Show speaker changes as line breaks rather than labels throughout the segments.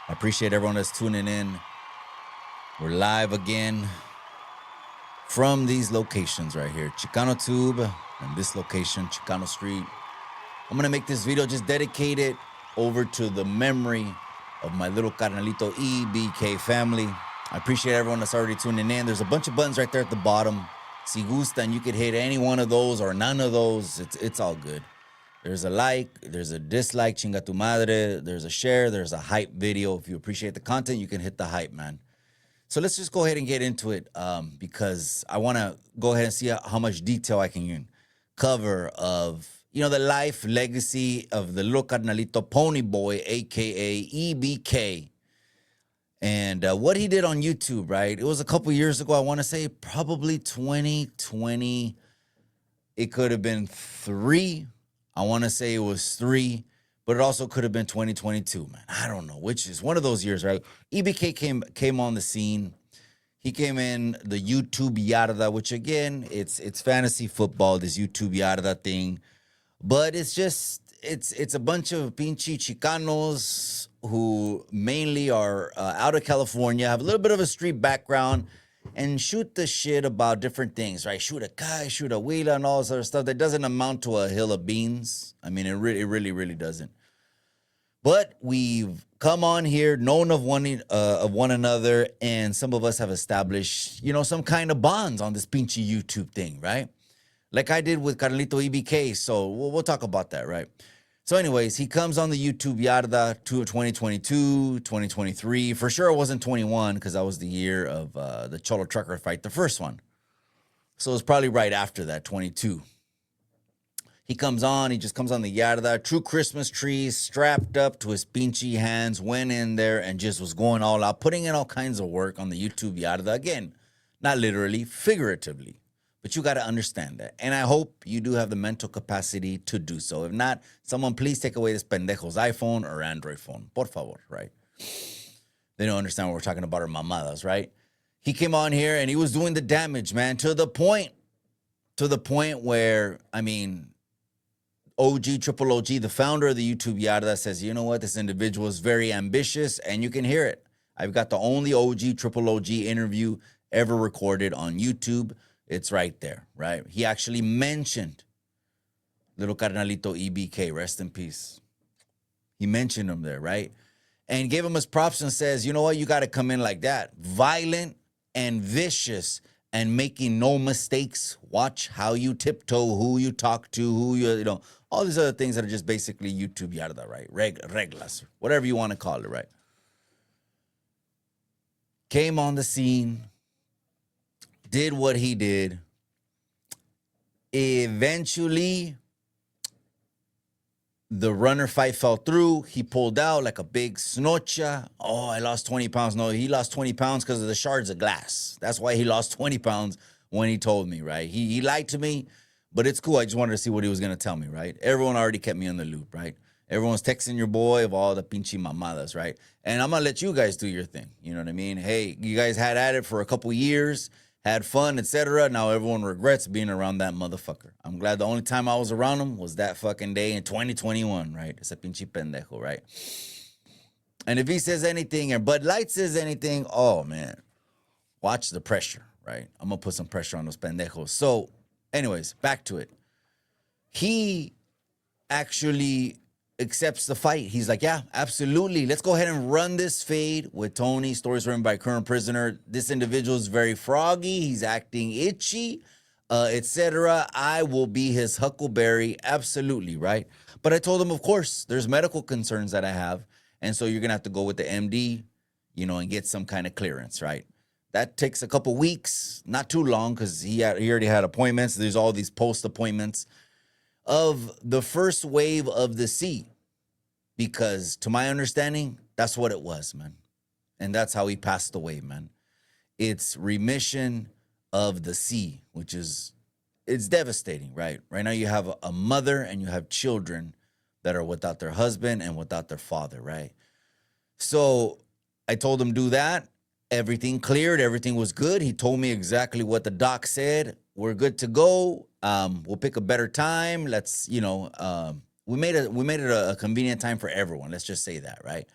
I appreciate everyone that's tuning in. We're live again from these locations right here, Chicano Tube and this location, Chicano Street. I'm gonna make this video just dedicated over to the memory of my little carnalito EBK family. I appreciate everyone that's already tuning in. There's a bunch of buttons right there at the bottom. Si gustan, you could hit any one of those or none of those. It's all good. There's a like, there's a dislike, chinga tu madre, there's a share, there's a hype video. If you appreciate the content, you can hit the hype, man. So let's just go ahead and get into it because I want to go ahead and see how much detail I can cover of, the life legacy of the little carnalito Pony Boy, a.k.a. EBK. And what he did on YouTube, right? It was a couple years ago. I want to say probably 2020. It could have been 3. I want to say it was 3, but it also could have been 2022, man. I don't know, which is one of those years, right? EBK came on the scene. He came in the YouTube yarda, which again, it's fantasy football, this YouTube yarda thing. But it's just, it's a bunch of pinche Chicanos who mainly are out of California, have a little bit of a street background, and shoot the shit about different things, right? Shoot a guy, shoot a wheeler, and all this other stuff that doesn't amount to a hill of beans. I mean, it really doesn't. But we've come on here, known of one another, and some of us have established, some kind of bonds on this pinchy YouTube thing, right? Like I did with Carlito EBK. So we'll talk about that, right? So anyways, he comes on the YouTube yarda to 2022, 2023. For sure it wasn't 21 because that was the year of the Cholo Trucker fight, the first one. So it was probably right after that, 22. He comes on, he just comes on the yarda, true Christmas trees, strapped up to his pinchy hands, went in there and just was going all out, putting in all kinds of work on the YouTube yarda. Again, not literally, figuratively. But you got to understand that. And I hope you do have the mental capacity to do so. If not, someone please take away this pendejo's iPhone or Android phone. Por favor, right? They don't understand what we're talking about, our mamadas, right? He came on here and he was doing the damage, man, to the point where, OG, Triple OG, the founder of the YouTube yarda, says, you know what? This individual is very ambitious, and you can hear it. I've got the only OG, Triple OG interview ever recorded on YouTube. It's right there, right? He actually mentioned little carnalito EBK, rest in peace. He mentioned him there, right? And gave him his props and says, you know what? You got to come in like that. Violent and vicious and making no mistakes. Watch how you tiptoe, who you talk to, who you all these other things that are just basically YouTube yarda, right? Reglas, whatever you want to call it, right? Came on the scene, did what he did. Eventually, the runner fight fell through. He pulled out like a big snocha. Oh, I lost 20 pounds. No, he lost 20 pounds because of the shards of glass. That's why he lost 20 pounds when he told me, right? He lied to me, but it's cool. I just wanted to see what he was going to tell me, right? Everyone already kept me in the loop, right? Everyone's texting your boy of all the pinche mamadas, right? And I'm going to let you guys do your thing. You know what I mean? Hey, you guys had at it for a couple years, had fun, etc. Now everyone regrets being around that motherfucker. I'm glad the only time I was around him was that fucking day in 2021, right? Ese pinche pendejo, right? And if he says anything and Bud Light says anything, oh, man, watch the pressure, right? I'm going to put some pressure on those pendejos. So, anyways, back to it. He actually accepts the fight. He's like, yeah, absolutely. Let's go ahead and run this fade with Tony. Stories written by current prisoner. This individual is very froggy. He's acting itchy, etc. I will be his huckleberry. Absolutely, right? But I told him, of course, there's medical concerns that I have. And so you're going to have to go with the MD, and get some kind of clearance, right? That takes a couple weeks, not too long, because he already had appointments. There's all these post appointments of the first wave of the C, because to my understanding, that's what it was, man. And that's how he passed away, man. It's remission of the C, which is, it's devastating, right? Right now you have a mother and you have children that are without their husband and without their father, right? So I told him do that. Everything cleared. Everything was good. He told me exactly what the doc said. We're good to go. We'll pick a better time. Let's, we made it a convenient time for everyone. Let's just say that, right?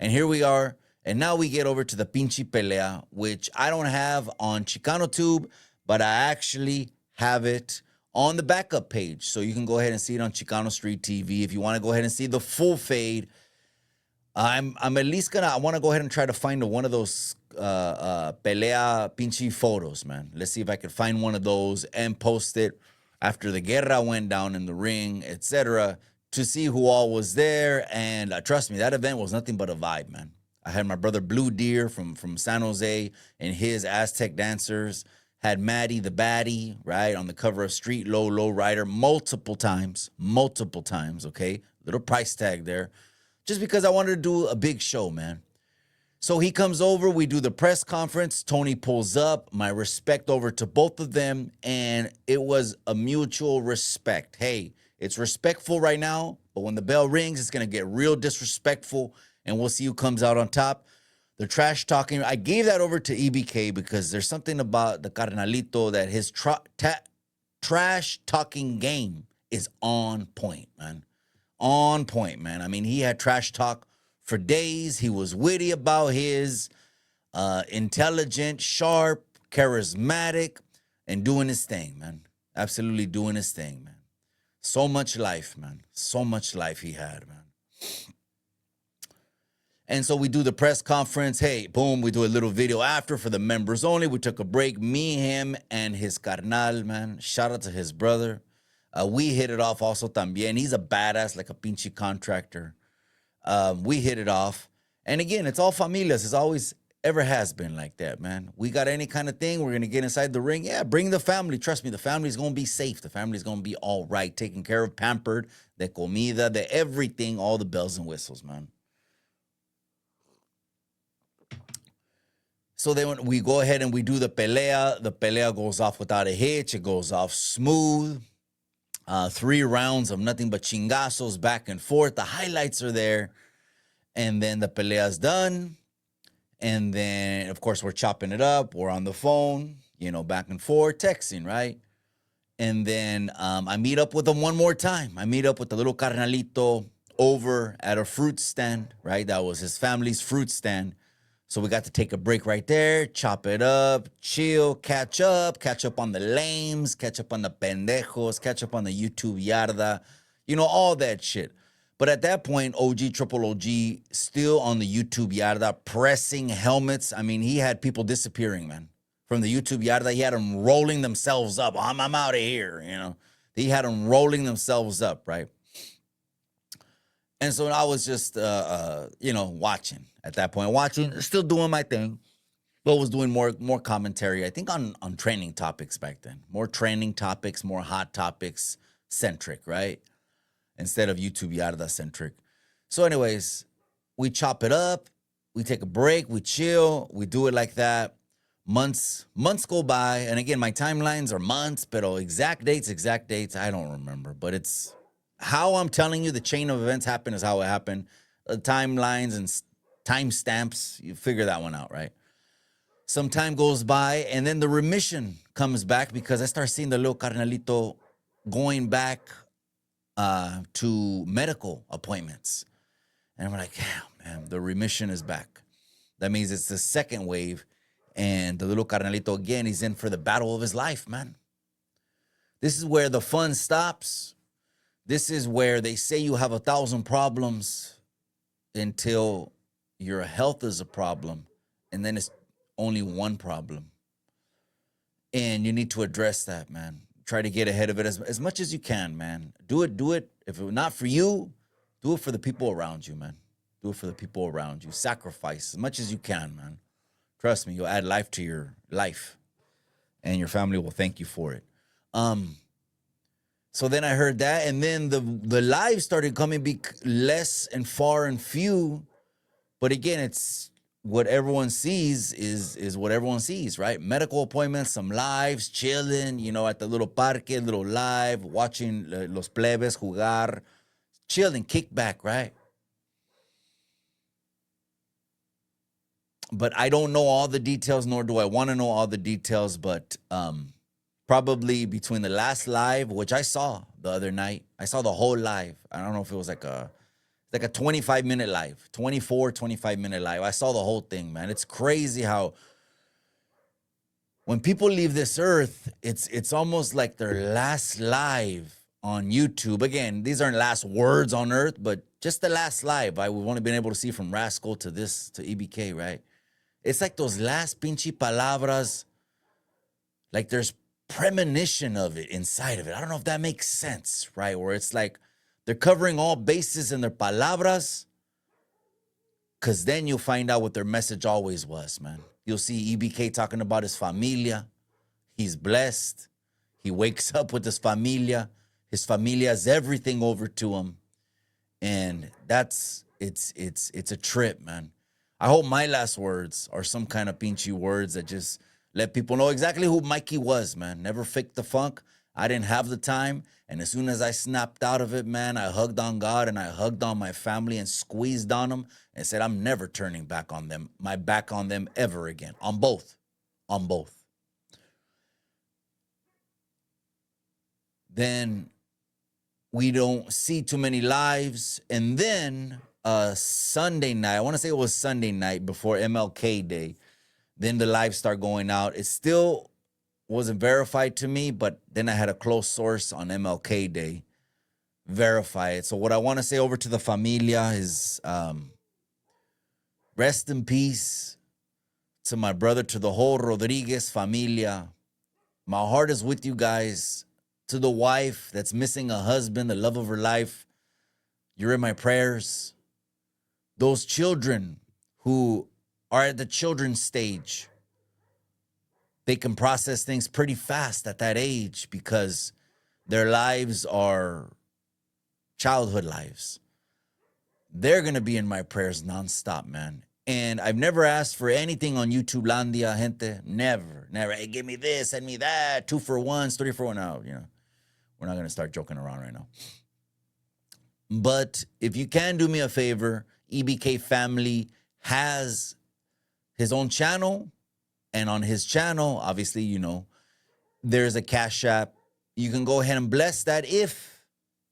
And here we are. And now we get over to the Pinchi Pelea, which I don't have on Chicano Tube, but I actually have it on the backup page. So you can go ahead and see it on Chicano Street TV. If you want to go ahead and see the full fade, I'm at least I want to go ahead and try to find one of those Pelea Pinchi photos, man. Let's see if I can find one of those and post it after the guerra went down in the ring, etc., to see who all was there. And trust me, that event was nothing but a vibe, man. I had my brother Blue Deer from San Jose and his Aztec dancers. Had Maddie the Baddie, right, on the cover of Street Low Rider multiple times, okay? Little price tag there. Just because I wanted to do a big show, man. So he comes over, we do the press conference, Tony pulls up, my respect over to both of them, and it was a mutual respect. Hey, it's respectful right now, but when the bell rings, it's going to get real disrespectful, and we'll see who comes out on top. The trash talking, I gave that over to EBK because there's something about the Carnalito that his trash talking game is on point, man. On point, man. I mean, he had trash talk for days. He was witty about his, intelligent, sharp, charismatic, and doing his thing, man. Absolutely doing his thing, man. So much life, man. So much life he had, man. And so we do the press conference. Hey, boom, we do a little video after for the members only. We took a break. Me, him, and his carnal, man. Shout out to his brother. We hit it off also también. He's a badass, like a pinche contractor. We hit it off. And again, it's all familias. It's always ever has been like that, man. We got any kind of thing, we're going to get inside the ring. Yeah, bring the family. Trust me, the family's going to be safe. The family's going to be all right, taken care of, pampered, the comida, the everything, all the bells and whistles, man. So then we go ahead and we do the pelea goes off without a hitch. It goes off smooth. 3 rounds of nothing but chingazos back and forth. The highlights are there. And then the pelea's done. And then, of course, we're chopping it up. We're on the phone, back and forth, texting, right? And then I meet up with them one more time. I meet up with the little carnalito over at a fruit stand, right? That was his family's fruit stand. So we got to take a break right there, chop it up, chill, catch up on the lames, catch up on the pendejos, catch up on the YouTube yarda, all that shit. But at that point, Triple OG, still on the YouTube yarda, pressing helmets. I mean, he had people disappearing, man. From the YouTube yarda, he had them rolling themselves up. I'm out of here, He had them rolling themselves up, right? And so I was just, watching at that point, still doing my thing, but was doing more commentary, I think, on training topics back then. More training topics, more hot topics centric, right? Instead of YouTube Yarda centric. So anyways, we chop it up, we take a break, we chill, we do it like that. Months go by. And again, my timelines are months, but exact dates, I don't remember. But it's how I'm telling you the chain of events happen is how it happened. The timelines and timestamps, you figure that one out, right? Some time goes by, and then the remission comes back because I start seeing the little carnalito going back to medical appointments. And I'm like, yeah, man, the remission is back. That means it's the second wave, and the little carnalito, again, he's in for the battle of his life, man. This is where the fun stops. This is where they say you have 1,000 problems until your health is a problem, and then it's only one problem. And you need to address that, man. Try to get ahead of it as much as you can, man. Do it. If it's not for you, do it for the people around you, man. Do it for the people around you. Sacrifice as much as you can, man. Trust me, you'll add life to your life, and your family will thank you for it. So then I heard that, and then the lives started coming less and far and few. But again, it's what everyone sees is what everyone sees, right? Medical appointments, some lives, chilling, at the little parque, little live, watching los plebes jugar, chilling, kickback, right? But I don't know all the details, nor do I want to know all the details, but probably between the last live, which I saw the other night, I saw the whole live. I don't know if it was like like a 25-minute live, 25-minute live. I saw the whole thing, man. It's crazy how when people leave this earth, it's almost like their last live on YouTube. Again, these aren't last words on earth, but just the last live we've only been able to see from Rascal to this, to EBK, right? It's like those last pinche palabras, like there's premonition of it inside of it. I don't know if that makes sense, right? Where it's like they're covering all bases in their palabras, because then you'll find out what their message always was, man. You'll see EBK talking about his familia. He's blessed. He wakes up with his familia. His familia is everything over to him. And it's a trip, man. I hope my last words are some kind of pinchy words that just let people know exactly who Mikey was, man. Never faked the funk. I didn't have the time. And as soon as I snapped out of it, man, I hugged on God and I hugged on my family and squeezed on them and said, I'm never turning back on them, my back on them ever again. On both. Then we don't see too many lives. And then Sunday night, I want to say it was Sunday night before MLK Day, then the lives start going out. It still wasn't verified to me, but then I had a close source on MLK Day verify it. So what I want to say over to the familia is rest in peace to my brother, to the whole Rodriguez familia. My heart is with you guys. To the wife that's missing a husband, the love of her life, you're in my prayers. Those children who are at the children's stage, they can process things pretty fast at that age because their lives are childhood lives. They're going to be in my prayers nonstop, man. And I've never asked for anything on YouTube Landia, gente. Never. Hey, give me this, send me that. 2 for 1s, 3 for 1. No, we're not going to start joking around right now. But if you can do me a favor, EBK family has his own channel. And on his channel, obviously, there's a Cash App. You can go ahead and bless that if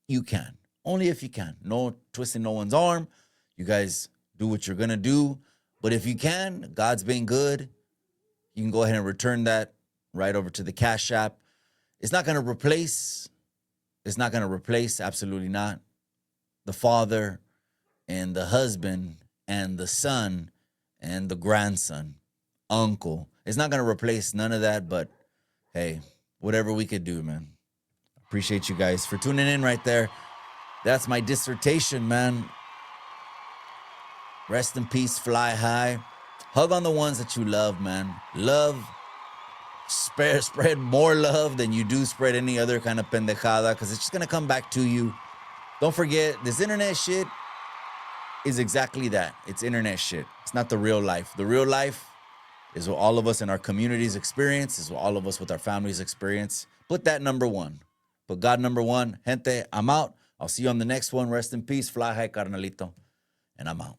you can. Only if you can. No twisting no one's arm. You guys do what you're going to do. But if you can, God's been good. You can go ahead and return that right over to the Cash App. It's not going to replace, absolutely not, the father and the husband and the son and the grandson, uncle. It's not going to replace none of that, but hey, whatever we could do, man. Appreciate you guys for tuning in right there. That's my dissertation, man. Rest in peace, fly high. Hug on the ones that you love, man. Love, spread more love than you do spread any other kind of pendejada, because it's just going to come back to you. Don't forget, this internet shit is exactly that. It's internet shit. It's not the real life. The real life is what all of us in our communities experience, is what all of us with our families experience. Put that number one. Put God number one. Gente, I'm out. I'll see you on the next one. Rest in peace. Fly high, carnalito. And I'm out.